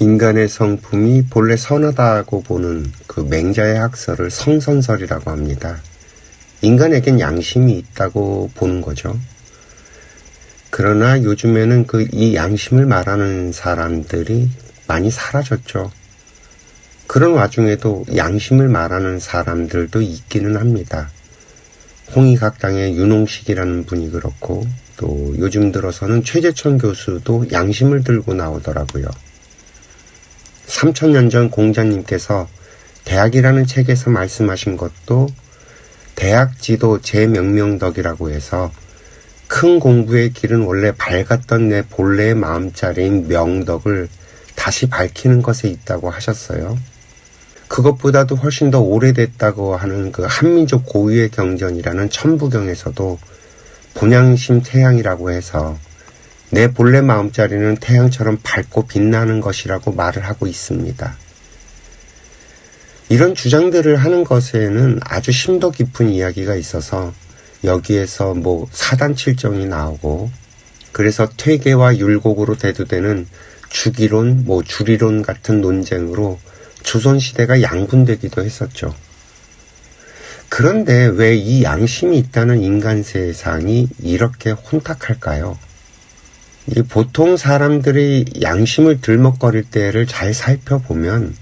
인간의 성품이 본래 선하다고 보는 그 맹자의 학설을 성선설이라고 합니다. 인간에겐 양심이 있다고 보는 거죠. 그러나 요즘에는 이 양심을 말하는 사람들이 많이 사라졌죠. 그런 와중에도 양심을 말하는 사람들도 있기는 합니다. 홍익학당의 윤홍식이라는 분이 그렇고, 또 요즘 들어서는 최재천 교수도 양심을 들고 나오더라고요. 3000년 전 공자님께서 대학이라는 책에서 말씀하신 것도 대학지도 제명명덕이라고 해서 큰 공부의 길은 원래 밝았던 내 본래의 마음자리인 명덕을 다시 밝히는 것에 있다고 하셨어요. 그것보다도 훨씬 더 오래됐다고 하는 그 한민족 고유의 경전이라는 천부경에서도 본양심 태양이라고 해서 내 본래 마음자리는 태양처럼 밝고 빛나는 것이라고 말을 하고 있습니다. 이런 주장들을 하는 것에는 아주 심도 깊은 이야기가 있어서 여기에서 사단칠정이 나오고, 그래서 퇴계와 율곡으로 대두되는 주기론, 주리론 같은 논쟁으로 조선시대가 양분되기도 했었죠. 그런데 왜 이 양심이 있다는 인간 세상이 이렇게 혼탁할까요? 이 보통 사람들이 양심을 들먹거릴 때를 잘 살펴보면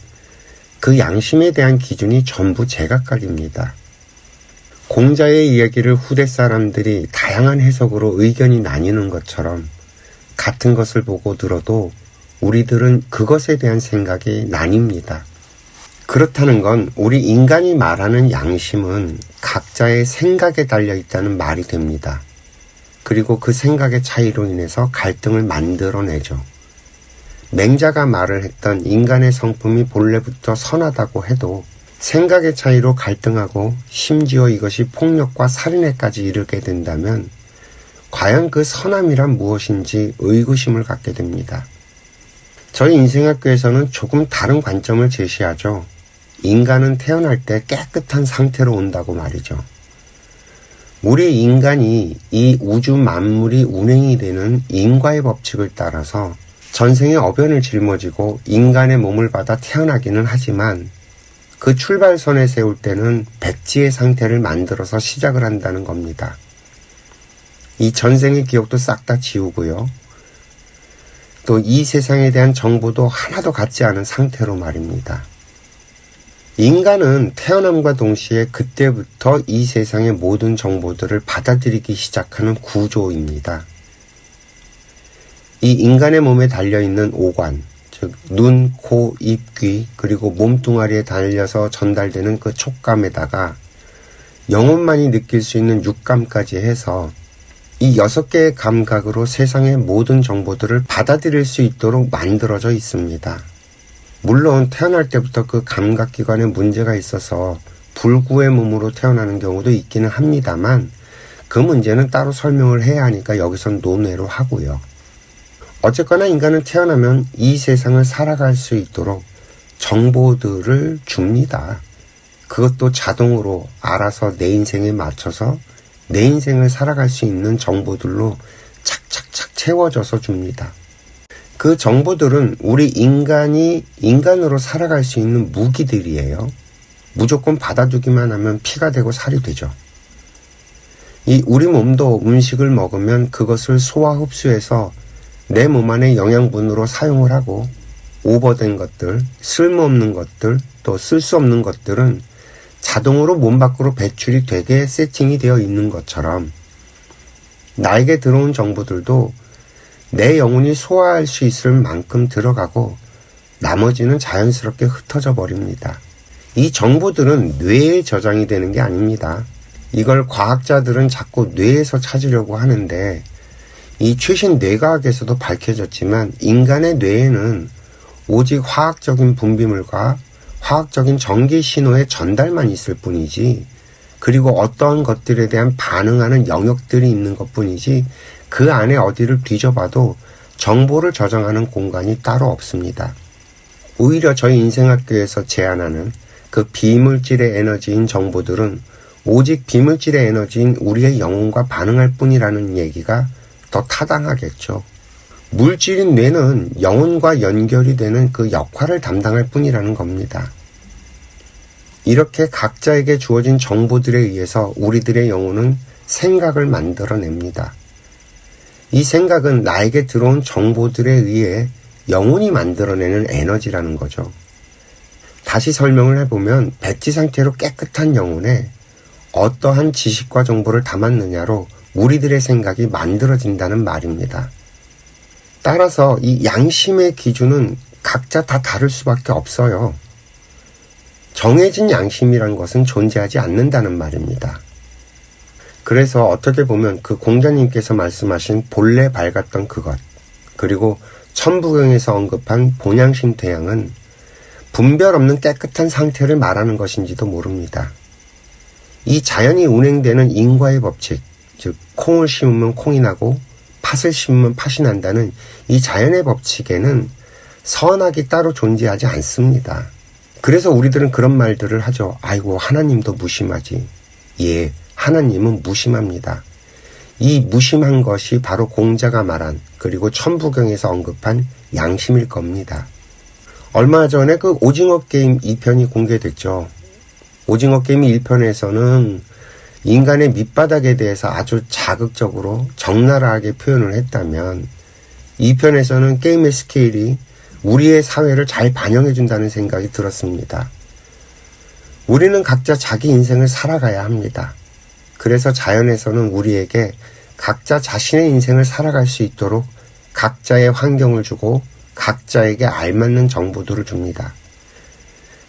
그 양심에 대한 기준이 전부 제각각입니다. 공자의 이야기를 후대 사람들이 다양한 해석으로 의견이 나뉘는 것처럼 같은 것을 보고 들어도 우리들은 그것에 대한 생각이 나뉩니다. 그렇다는 건 우리 인간이 말하는 양심은 각자의 생각에 달려있다는 말이 됩니다. 그리고 그 생각의 차이로 인해서 갈등을 만들어내죠. 맹자가 말을 했던 인간의 성품이 본래부터 선하다고 해도 생각의 차이로 갈등하고 심지어 이것이 폭력과 살인에까지 이르게 된다면 과연 그 선함이란 무엇인지 의구심을 갖게 됩니다. 저희 인생학교에서는 조금 다른 관점을 제시하죠. 인간은 태어날 때 깨끗한 상태로 온다고 말이죠. 우리 인간이 이 우주 만물이 운행이 되는 인과의 법칙을 따라서 전생에 어변을 짊어지고 인간의 몸을 받아 태어나기는 하지만 그 출발선에 세울 때는 백지의 상태를 만들어서 시작을 한다는 겁니다. 이 전생의 기억도 싹 다 지우고요. 또 이 세상에 대한 정보도 하나도 갖지 않은 상태로 말입니다. 인간은 태어남과 동시에 그때부터 이 세상의 모든 정보들을 받아들이기 시작하는 구조입니다. 이 인간의 몸에 달려있는 오관, 즉 눈, 코, 입, 귀, 그리고 몸뚱아리에 달려서 전달되는 그 촉감에다가 영혼만이 느낄 수 있는 육감까지 해서 이 6개의 감각으로 세상의 모든 정보들을 받아들일 수 있도록 만들어져 있습니다. 물론 태어날 때부터 그 감각기관에 문제가 있어서 불구의 몸으로 태어나는 경우도 있기는 합니다만 그 문제는 따로 설명을 해야 하니까 여기선 논외로 하고요. 어쨌거나 인간은 태어나면 이 세상을 살아갈 수 있도록 정보들을 줍니다. 그것도 자동으로 알아서 내 인생에 맞춰서 내 인생을 살아갈 수 있는 정보들로 착착착 채워져서 줍니다. 그 정보들은 우리 인간이 인간으로 살아갈 수 있는 무기들이에요. 무조건 받아두기만 하면 피가 되고 살이 되죠. 이 우리 몸도 음식을 먹으면 그것을 소화 흡수해서 내 몸 안에 영양분으로 사용을 하고 오버된 것들, 쓸모없는 것들, 또 쓸 수 없는 것들은 자동으로 몸 밖으로 배출이 되게 세팅이 되어 있는 것처럼 나에게 들어온 정보들도 내 영혼이 소화할 수 있을 만큼 들어가고 나머지는 자연스럽게 흩어져 버립니다. 이 정보들은 뇌에 저장이 되는 게 아닙니다. 이걸 과학자들은 자꾸 뇌에서 찾으려고 하는데 이 최신 뇌과학에서도 밝혀졌지만 인간의 뇌에는 오직 화학적인 분비물과 화학적인 전기 신호의 전달만 있을 뿐이지, 그리고 어떠한 것들에 대한 반응하는 영역들이 있는 것뿐이지 그 안에 어디를 뒤져봐도 정보를 저장하는 공간이 따로 없습니다. 오히려 저희 인생학교에서 제안하는 그 비물질의 에너지인 정보들은 오직 비물질의 에너지인 우리의 영혼과 반응할 뿐이라는 얘기가 더 타당하겠죠. 물질인 뇌는 영혼과 연결이 되는 그 역할을 담당할 뿐이라는 겁니다. 이렇게 각자에게 주어진 정보들에 의해서 우리들의 영혼은 생각을 만들어냅니다. 이 생각은 나에게 들어온 정보들에 의해 영혼이 만들어내는 에너지라는 거죠. 다시 설명을 해보면 배치 상태로 깨끗한 영혼에 어떠한 지식과 정보를 담았느냐로 우리들의 생각이 만들어진다는 말입니다. 따라서 이 양심의 기준은 각자 다 다를 수밖에 없어요. 정해진 양심이란 것은 존재하지 않는다는 말입니다. 그래서 어떻게 보면 그 공자님께서 말씀하신 본래 밝았던 그것, 그리고 천부경에서 언급한 본양심 태양은 분별 없는 깨끗한 상태를 말하는 것인지도 모릅니다. 이 자연이 운행되는 인과의 법칙, 즉 콩을 심으면 콩이 나고 팥을 심으면 팥이 난다는 이 자연의 법칙에는 선악이 따로 존재하지 않습니다. 그래서 우리들은 그런 말들을 하죠. 아이고, 하나님도 무심하지. 예, 하나님은 무심합니다. 이 무심한 것이 바로 공자가 말한, 그리고 천부경에서 언급한 양심일 겁니다. 얼마 전에 그 오징어 게임 2편이 공개됐죠. 오징어 게임 1편에서는 인간의 밑바닥에 대해서 아주 자극적으로 적나라하게 표현을 했다면 2편에서는 게임의 스케일이 우리의 사회를 잘 반영해준다는 생각이 들었습니다. 우리는 각자 자기 인생을 살아가야 합니다. 그래서 자연에서는 우리에게 각자 자신의 인생을 살아갈 수 있도록 각자의 환경을 주고 각자에게 알맞는 정보들을 줍니다.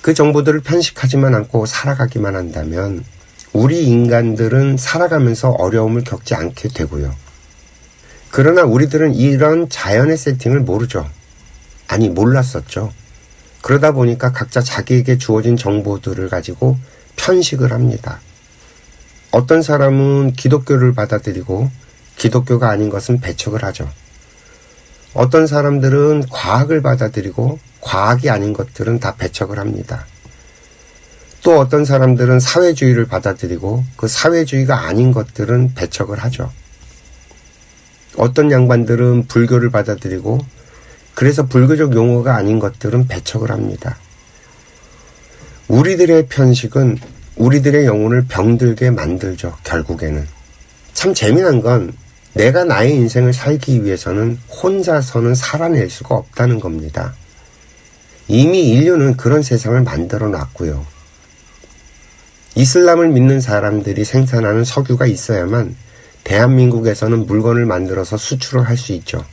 그 정보들을 편식하지만 않고 살아가기만 한다면 우리 인간들은 살아가면서 어려움을 겪지 않게 되고요. 그러나 우리들은 이런 자연의 세팅을 모르죠. 아니, 몰랐었죠. 그러다 보니까 각자 자기에게 주어진 정보들을 가지고 편식을 합니다. 어떤 사람은 기독교를 받아들이고 기독교가 아닌 것은 배척을 하죠. 어떤 사람들은 과학을 받아들이고 과학이 아닌 것들은 다 배척을 합니다. 또 어떤 사람들은 사회주의를 받아들이고 그 사회주의가 아닌 것들은 배척을 하죠. 어떤 양반들은 불교를 받아들이고 그래서 불교적 용어가 아닌 것들은 배척을 합니다. 우리들의 편식은 우리들의 영혼을 병들게 만들죠. 결국에는. 참 재미난 건 내가 나의 인생을 살기 위해서는 혼자서는 살아낼 수가 없다는 겁니다. 이미 인류는 그런 세상을 만들어 놨고요. 이슬람을 믿는 사람들이 생산하는 석유가 있어야만 대한민국에서는 물건을 만들어서 수출을 할 수 있죠.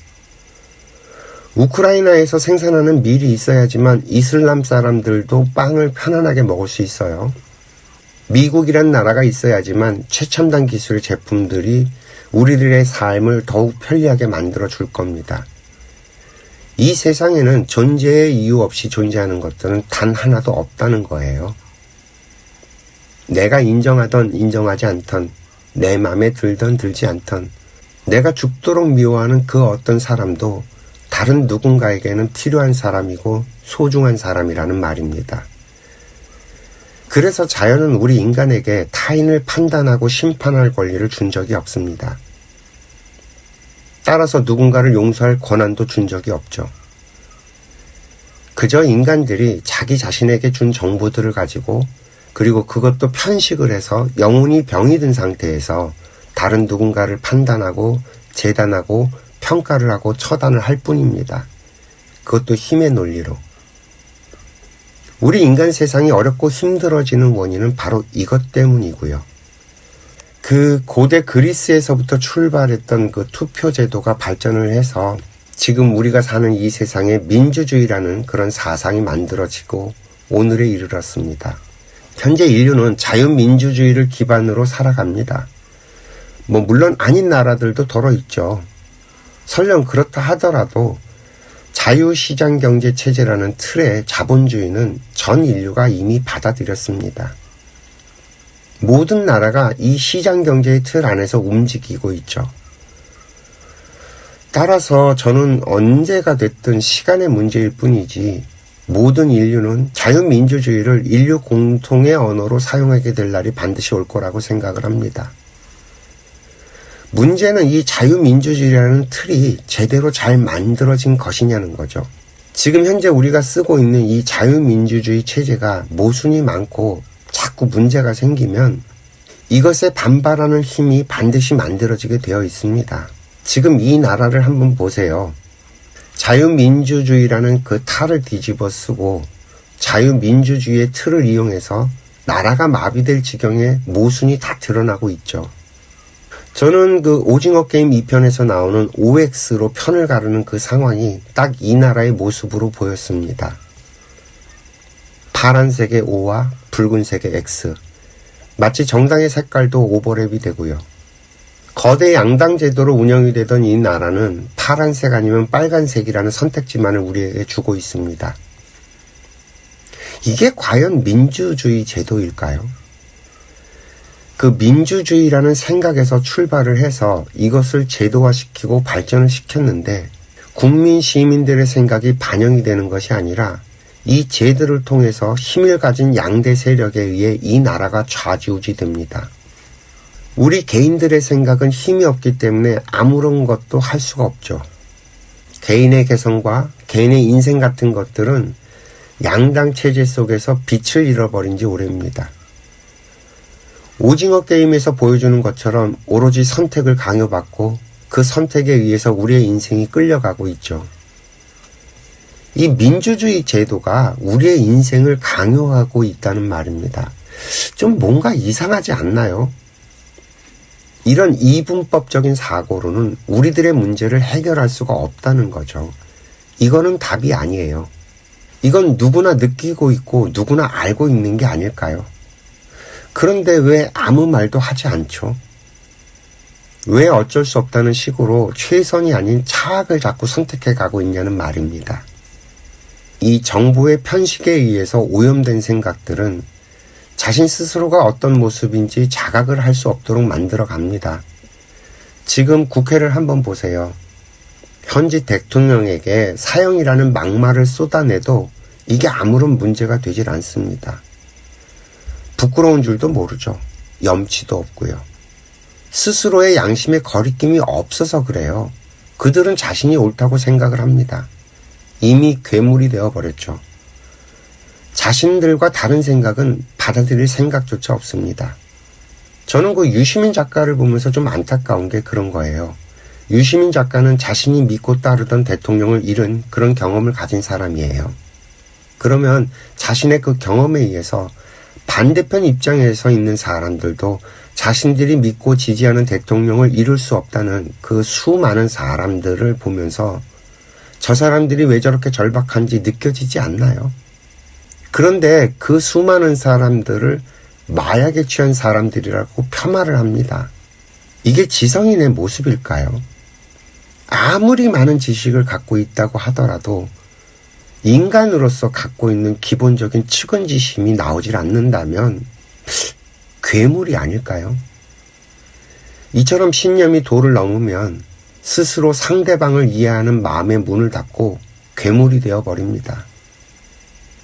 우크라이나에서 생산하는 밀이 있어야지만 이슬람 사람들도 빵을 편안하게 먹을 수 있어요. 미국이란 나라가 있어야지만 최첨단 기술 제품들이 우리들의 삶을 더욱 편리하게 만들어 줄 겁니다. 이 세상에는 존재의 이유 없이 존재하는 것들은 단 하나도 없다는 거예요. 내가 인정하던 인정하지 않던, 내 맘에 들던 들지 않던, 내가 죽도록 미워하는 그 어떤 사람도 다른 누군가에게는 필요한 사람이고 소중한 사람이라는 말입니다. 그래서 자연은 우리 인간에게 타인을 판단하고 심판할 권리를 준 적이 없습니다. 따라서 누군가를 용서할 권한도 준 적이 없죠. 그저 인간들이 자기 자신에게 준 정보들을 가지고 그리고 그것도 편식을 해서 영혼이 병이 든 상태에서 다른 누군가를 판단하고 재단하고 평가를 하고 처단을 할 뿐입니다. 그것도 힘의 논리로. 우리 인간 세상이 어렵고 힘들어지는 원인은 바로 이것 때문이고요. 그 고대 그리스에서부터 출발했던 그 투표 제도가 발전을 해서 지금 우리가 사는 이 세상에 민주주의라는 그런 사상이 만들어지고 오늘에 이르렀습니다. 현재 인류는 자유민주주의를 기반으로 살아갑니다. 물론 아닌 나라들도 더러 있죠. 설령 그렇다 하더라도 자유시장경제체제라는 틀의 자본주의는 전 인류가 이미 받아들였습니다. 모든 나라가 이 시장경제의 틀 안에서 움직이고 있죠. 따라서 저는 언제가 됐든 시간의 문제일 뿐이지 모든 인류는 자유민주주의를 인류 공통의 언어로 사용하게 될 날이 반드시 올 거라고 생각을 합니다. 문제는 이 자유민주주의라는 틀이 제대로 잘 만들어진 것이냐는 거죠. 지금 현재 우리가 쓰고 있는 이 자유민주주의 체제가 모순이 많고 자꾸 문제가 생기면 이것에 반발하는 힘이 반드시 만들어지게 되어 있습니다. 지금 이 나라를 한번 보세요. 자유민주주의라는 그 탈을 뒤집어 쓰고 자유민주주의의 틀을 이용해서 나라가 마비될 지경에 모순이 다 드러나고 있죠. 저는 그 오징어 게임 2편에서 나오는 OX로 편을 가르는 그 상황이 딱 이 나라의 모습으로 보였습니다. 파란색의 O와 붉은색의 X. 마치 정당의 색깔도 오버랩이 되고요. 거대 양당 제도로 운영이 되던 이 나라는 파란색 아니면 빨간색이라는 선택지만을 우리에게 주고 있습니다. 이게 과연 민주주의 제도일까요? 그 민주주의라는 생각에서 출발을 해서 이것을 제도화시키고 발전을 시켰는데 국민 시민들의 생각이 반영이 되는 것이 아니라 이 제도를 통해서 힘을 가진 양대 세력에 의해 이 나라가 좌지우지됩니다. 우리 개인들의 생각은 힘이 없기 때문에 아무런 것도 할 수가 없죠. 개인의 개성과 개인의 인생 같은 것들은 양당 체제 속에서 빛을 잃어버린 지 오래입니다. 오징어 게임에서 보여주는 것처럼 오로지 선택을 강요받고 그 선택에 의해서 우리의 인생이 끌려가고 있죠. 이 민주주의 제도가 우리의 인생을 강요하고 있다는 말입니다. 좀 뭔가 이상하지 않나요? 이런 이분법적인 사고로는 우리들의 문제를 해결할 수가 없다는 거죠. 이거는 답이 아니에요. 이건 누구나 느끼고 있고 누구나 알고 있는 게 아닐까요? 그런데 왜 아무 말도 하지 않죠? 왜 어쩔 수 없다는 식으로 최선이 아닌 차악을 자꾸 선택해 가고 있냐는 말입니다. 이 정부의 편식에 의해서 오염된 생각들은 자신 스스로가 어떤 모습인지 자각을 할 수 없도록 만들어 갑니다. 지금 국회를 한번 보세요. 현직 대통령에게 사형이라는 막말을 쏟아내도 이게 아무런 문제가 되질 않습니다. 부끄러운 줄도 모르죠. 염치도 없고요. 스스로의 양심에 거리낌이 없어서 그래요. 그들은 자신이 옳다고 생각을 합니다. 이미 괴물이 되어버렸죠. 자신들과 다른 생각은 받아들일 생각조차 없습니다. 저는 그 유시민 작가를 보면서 좀 안타까운 게 그런 거예요. 유시민 작가는 자신이 믿고 따르던 대통령을 잃은 그런 경험을 가진 사람이에요. 그러면 자신의 그 경험에 의해서 반대편 입장에 서 있는 사람들도 자신들이 믿고 지지하는 대통령을 잃을 수 없다는 그 수많은 사람들을 보면서 저 사람들이 왜 저렇게 절박한지 느껴지지 않나요? 그런데 그 수많은 사람들을 마약에 취한 사람들이라고 폄하를 합니다. 이게 지성인의 모습일까요? 아무리 많은 지식을 갖고 있다고 하더라도 인간으로서 갖고 있는 기본적인 측은지심이 나오질 않는다면 괴물이 아닐까요? 이처럼 신념이 도를 넘으면 스스로 상대방을 이해하는 마음의 문을 닫고 괴물이 되어버립니다.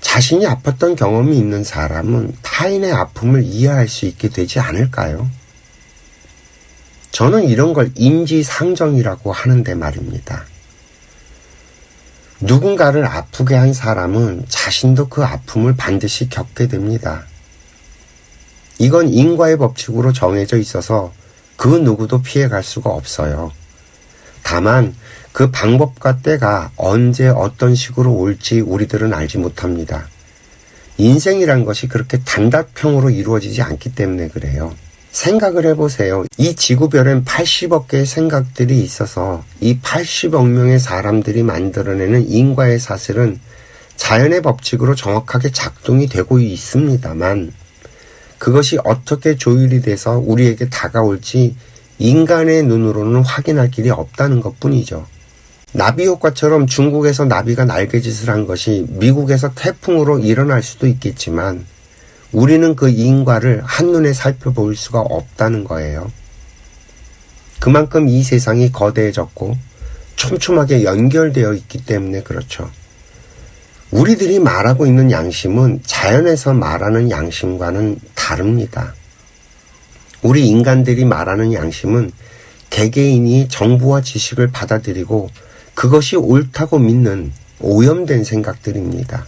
자신이 아팠던 경험이 있는 사람은 타인의 아픔을 이해할 수 있게 되지 않을까요? 저는 이런 걸 인지상정이라고 하는데 말입니다. 누군가를 아프게 한 사람은 자신도 그 아픔을 반드시 겪게 됩니다. 이건 인과의 법칙으로 정해져 있어서 그 누구도 피해갈 수가 없어요. 다만 그 방법과 때가 언제 어떤 식으로 올지 우리들은 알지 못합니다. 인생이란 것이 그렇게 단답형으로 이루어지지 않기 때문에 그래요. 생각을 해보세요. 이 지구별엔 80억 개의 생각들이 있어서 이 80억 명의 사람들이 만들어내는 인과의 사슬은 자연의 법칙으로 정확하게 작동이 되고 있습니다만 그것이 어떻게 조율이 돼서 우리에게 다가올지 인간의 눈으로는 확인할 길이 없다는 것뿐이죠. 나비 효과처럼 중국에서 나비가 날개짓을 한 것이 미국에서 태풍으로 일어날 수도 있겠지만 우리는 그 인과를 한눈에 살펴볼 수가 없다는 거예요. 그만큼 이 세상이 거대해졌고 촘촘하게 연결되어 있기 때문에 그렇죠. 우리들이 말하고 있는 양심은 자연에서 말하는 양심과는 다릅니다. 우리 인간들이 말하는 양심은 개개인이 정보와 지식을 받아들이고 그것이 옳다고 믿는 오염된 생각들입니다.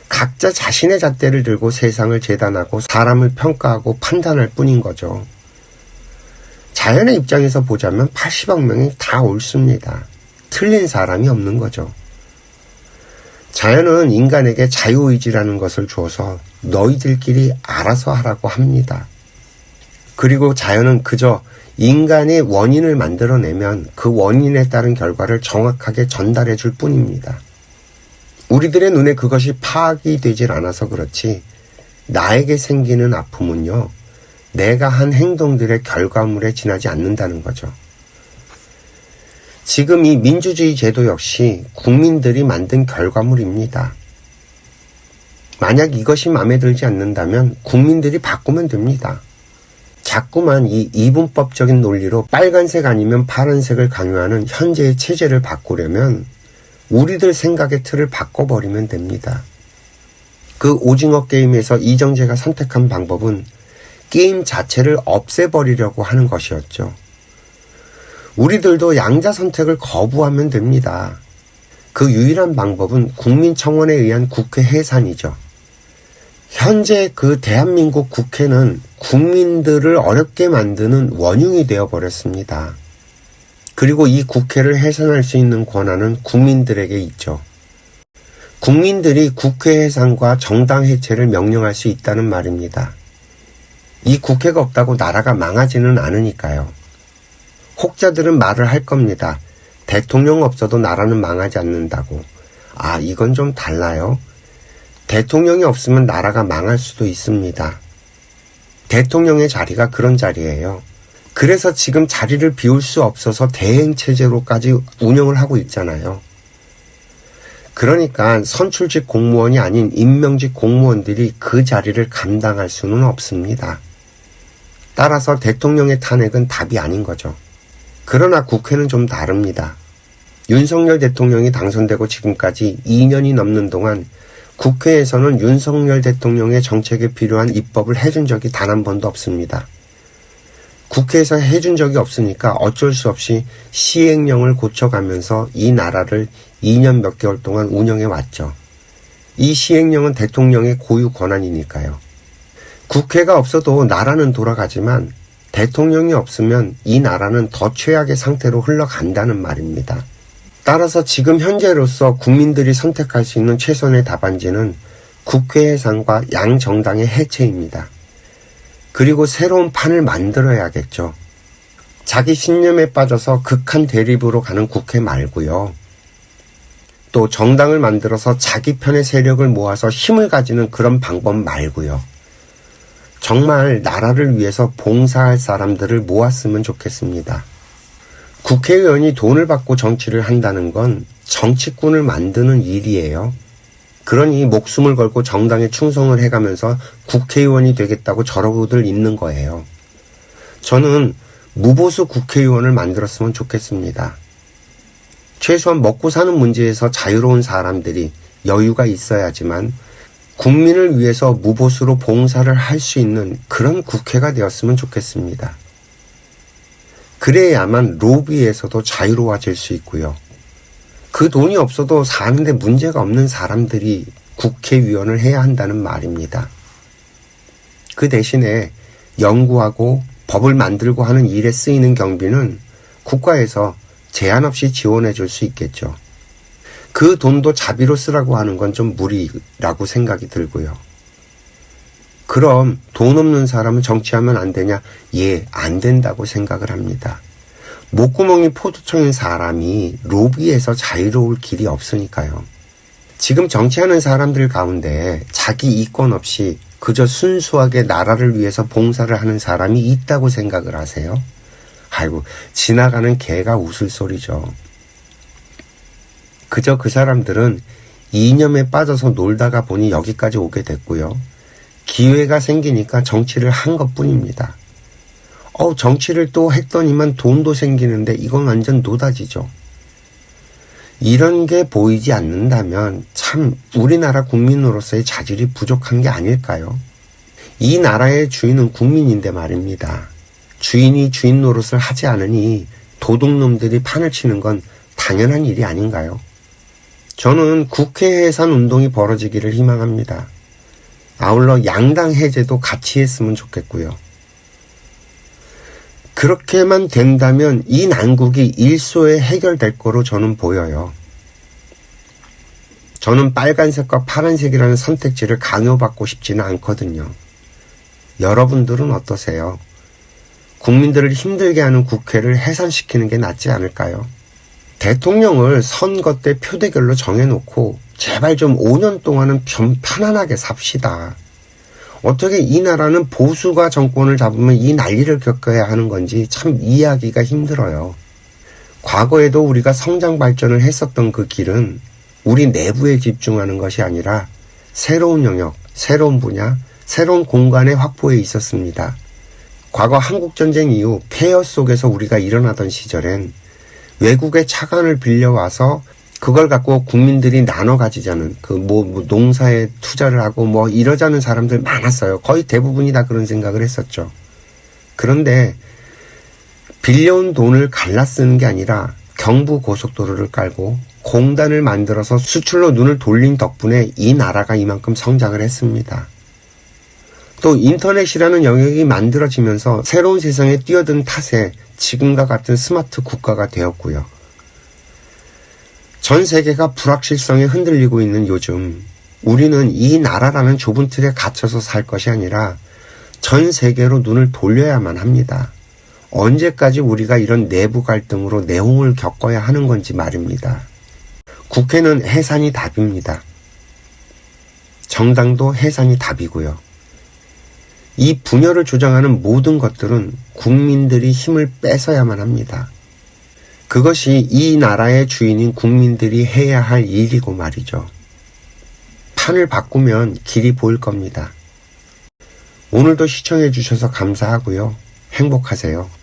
각자 자신의 잣대를 들고 세상을 재단하고 사람을 평가하고 판단할 뿐인 거죠. 자연의 입장에서 보자면 80억 명이 다 옳습니다. 틀린 사람이 없는 거죠. 자연은 인간에게 자유의지라는 것을 주어서 너희들끼리 알아서 하라고 합니다. 그리고 자연은 그저 인간의 원인을 만들어내면 그 원인에 따른 결과를 정확하게 전달해 줄 뿐입니다. 우리들의 눈에 그것이 파악이 되질 않아서 그렇지 나에게 생기는 아픔은요, 내가 한 행동들의 결과물에 지나지 않는다는 거죠. 지금 이 민주주의 제도 역시 국민들이 만든 결과물입니다. 만약 이것이 마음에 들지 않는다면 국민들이 바꾸면 됩니다. 자꾸만 이 이분법적인 논리로 빨간색 아니면 파란색을 강요하는 현재의 체제를 바꾸려면 우리들 생각의 틀을 바꿔버리면 됩니다. 그 오징어 게임에서 이정재가 선택한 방법은 게임 자체를 없애버리려고 하는 것이었죠. 우리들도 양자 선택을 거부하면 됩니다. 그 유일한 방법은 국민청원에 의한 국회 해산이죠. 현재 그 대한민국 국회는 국민들을 어렵게 만드는 원흉이 되어버렸습니다. 그리고 이 국회를 해산할 수 있는 권한은 국민들에게 있죠. 국민들이 국회 해산과 정당 해체를 명령할 수 있다는 말입니다. 이 국회가 없다고 나라가 망하지는 않으니까요. 혹자들은 말을 할 겁니다. 대통령 없어도 나라는 망하지 않는다고. 아, 이건 좀 달라요. 대통령이 없으면 나라가 망할 수도 있습니다. 대통령의 자리가 그런 자리예요. 그래서 지금 자리를 비울 수 없어서 대행체제로까지 운영을 하고 있잖아요. 그러니까 선출직 공무원이 아닌 임명직 공무원들이 그 자리를 감당할 수는 없습니다. 따라서 대통령의 탄핵은 답이 아닌 거죠. 그러나 국회는 좀 다릅니다. 윤석열 대통령이 당선되고 지금까지 2년이 넘는 동안 국회에서는 윤석열 대통령의 정책에 필요한 입법을 해준 적이 단 한 번도 없습니다. 국회에서 해준 적이 없으니까 어쩔 수 없이 시행령을 고쳐가면서 이 나라를 2년 몇 개월 동안 운영해 왔죠. 이 시행령은 대통령의 고유 권한이니까요. 국회가 없어도 나라는 돌아가지만 대통령이 없으면 이 나라는 더 최악의 상태로 흘러간다는 말입니다. 따라서 지금 현재로서 국민들이 선택할 수 있는 최선의 답안지는 국회 해산과 양정당의 해체입니다. 그리고 새로운 판을 만들어야겠죠. 자기 신념에 빠져서 극한 대립으로 가는 국회 말고요. 또 정당을 만들어서 자기 편의 세력을 모아서 힘을 가지는 그런 방법 말고요. 정말 나라를 위해서 봉사할 사람들을 모았으면 좋겠습니다. 국회의원이 돈을 받고 정치를 한다는 건 정치꾼을 만드는 일이에요. 그러니 목숨을 걸고 정당에 충성을 해가면서 국회의원이 되겠다고 저러고들 있는 거예요. 저는 무보수 국회의원을 만들었으면 좋겠습니다. 최소한 먹고 사는 문제에서 자유로운 사람들이 여유가 있어야지만 국민을 위해서 무보수로 봉사를 할 수 있는 그런 국회가 되었으면 좋겠습니다. 그래야만 로비에서도 자유로워질 수 있고요. 그 돈이 없어도 사는데 문제가 없는 사람들이 국회의원을 해야 한다는 말입니다. 그 대신에 연구하고 법을 만들고 하는 일에 쓰이는 경비는 국가에서 제한 없이 지원해 줄 수 있겠죠. 그 돈도 자비로 쓰라고 하는 건 좀 무리라고 생각이 들고요. 그럼 돈 없는 사람은 정치하면 안 되냐? 예, 안 된다고 생각을 합니다. 목구멍이 포도청인 사람이 로비에서 자유로울 길이 없으니까요. 지금 정치하는 사람들 가운데 자기 이권 없이 그저 순수하게 나라를 위해서 봉사를 하는 사람이 있다고 생각을 하세요? 아이고, 지나가는 개가 웃을 소리죠. 그저 그 사람들은 이념에 빠져서 놀다가 보니 여기까지 오게 됐고요. 기회가 생기니까 정치를 한 것뿐입니다. 정치를 또 했더니만 돈도 생기는데 이건 완전 노다지죠. 이런 게 보이지 않는다면 참 우리나라 국민으로서의 자질이 부족한 게 아닐까요? 이 나라의 주인은 국민인데 말입니다. 주인이 주인 노릇을 하지 않으니 도둑놈들이 판을 치는 건 당연한 일이 아닌가요? 저는 국회 해산 운동이 벌어지기를 희망합니다. 아울러 양당 해제도 같이 했으면 좋겠고요. 그렇게만 된다면 이 난국이 일소에 해결될 거로 저는 보여요. 저는 빨간색과 파란색이라는 선택지를 강요받고 싶지는 않거든요. 여러분들은 어떠세요? 국민들을 힘들게 하는 국회를 해산시키는 게 낫지 않을까요? 대통령을 선거 때 표대결로 정해놓고 제발 좀 5년 동안은 좀 편안하게 삽시다. 어떻게 이 나라는 보수가 정권을 잡으면 이 난리를 겪어야 하는 건지 참 이해하기가 힘들어요. 과거에도 우리가 성장 발전을 했었던 그 길은 우리 내부에 집중하는 것이 아니라 새로운 영역, 새로운 분야, 새로운 공간의 확보에 있었습니다. 과거 한국전쟁 이후 폐허 속에서 우리가 일어나던 시절엔 외국의 차관을 빌려와서 그걸 갖고 국민들이 나눠 가지자는 농사에 투자를 하고 이러자는 사람들 많았어요. 거의 대부분이 다 그런 생각을 했었죠. 그런데 빌려온 돈을 갈라 쓰는 게 아니라 경부고속도로를 깔고 공단을 만들어서 수출로 눈을 돌린 덕분에 이 나라가 이만큼 성장을 했습니다. 또 인터넷이라는 영역이 만들어지면서 새로운 세상에 뛰어든 탓에 지금과 같은 스마트 국가가 되었고요. 전 세계가 불확실성에 흔들리고 있는 요즘 우리는 이 나라라는 좁은 틀에 갇혀서 살 것이 아니라 전 세계로 눈을 돌려야만 합니다. 언제까지 우리가 이런 내부 갈등으로 내홍을 겪어야 하는 건지 말입니다. 국회는 해산이 답입니다. 정당도 해산이 답이고요. 이 분열을 조장하는 모든 것들은 국민들이 힘을 뺏어야만 합니다. 그것이 이 나라의 주인인 국민들이 해야 할 일이고 말이죠. 판을 바꾸면 길이 보일 겁니다. 오늘도 시청해 주셔서 감사하고요. 행복하세요.